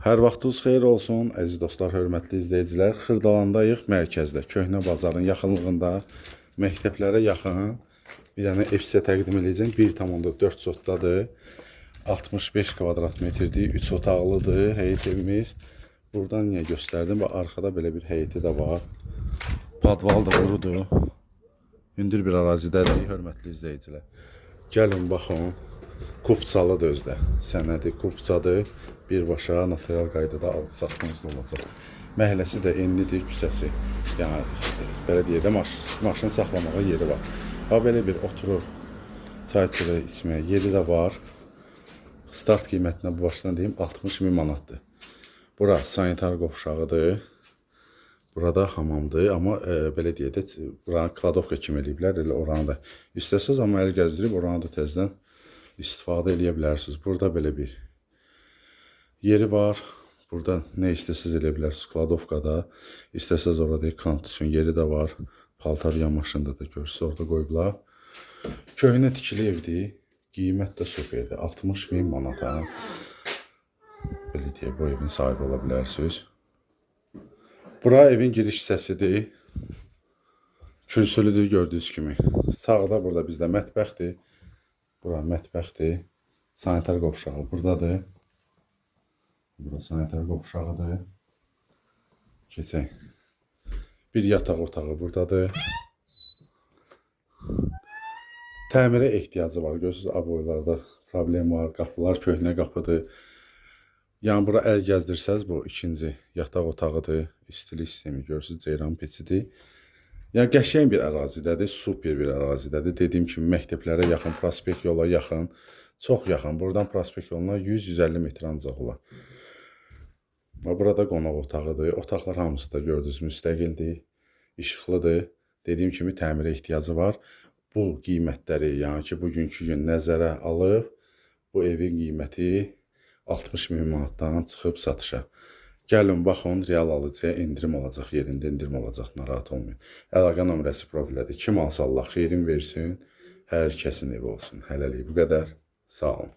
Hər vaxtınız xeyir olsun, əziz dostlar, hörmətli izləyicilər. Xırdalandayıq, mərkəzdə, Köhnə bazarın yaxınlığında, məktəblərə yaxın bir dənə ev sizə təqdim edəcəm. 1,4 sotdadır, 65 kvadrat metrdir, 3 otaqlıdır həyət evimiz. Buradan niyə göstərdim? Və arxada belə bir həyəti də var. Padval da qurudur. Hündür bir ərazidədir, hörmətli izləyicilər. Gəlin, baxın. Kupçalıdır özdə. Sənədi kupçadır. Birbaşa notarial qaydada alqı-satqınız olacaq. Məhəlləsi də enlidir, küçəsi. Yəni, belə deyək də, maşın saxlamağa yeri var. Ha, belə bir oturub çay çırı içməyə yeri də var. Start qiymətinə bu başdan deyim, 60.000 manatdır. Bura sanitar qovşağıdır. Burada hamamdır, amma belə deyək də, buranı kladovka kimi eləyiblər, elə oranı da istəsəz, amma əl gəzdirib oranı da təzdən istifadə edə bilərsiniz. Burada belə bir yeri var. Burada nə istəsəz edə bilərsiniz. Kladovkada istəsəz orada kant üçün yeri də var. Paltar yamaşında da görürsünüz, orada qoyublar. Köhnə tikili evdir. Qiymət də superdir. 60.000 manata. Belə deyək, bu evin sahibi ola bilərsiniz. Bura evin giriş hissəsidir. Kürsülüdür gördüyünüz kimi. Sağda burada bizdə mətbəxdir. Bura mətbəxdir. Sanitar qovşağı buradadır. Bura sanitar qovşağıdır. Keçək. Bir yataq otağı buradadır. Təmirə ehtiyacı var. Görürsünüz, aboylarda problem var. Qapılar köhnə qapıdır. Yəni, bura əl gəzdirsəz, bu ikinci yataq otağıdır. İstilik sistemi görürsünüz, ceyran peçidir. Yəni, qəşəng bir ərazidədir, super bir ərazidədir. Dediyim kimi, məktəblərə yaxın, prospekt yola yaxın, çox yaxın. Buradan prospekt yoluna 100-150 metr ancaq olar. Burada qonaq otağıdır. Otaqlar hamısı da gördünüz, müstəqildir, işıqlıdır. Dediyim kimi, təmirə ehtiyacı var. Bu qiymətləri, yəni ki, bugünkü gün nəzərə alıb, bu evin qiyməti 60.000 manatdan çıxıb satışa. Gəlin, baxın, real alıcıya indirim olacaq, yerində indirim olacaq, narahat olmayın. Əlaqə nömrəsi profildədir. Kim alsa Allah xeyrin versin, hər kəsin evi olsun. Hələlik bu qədər. Sağ olun.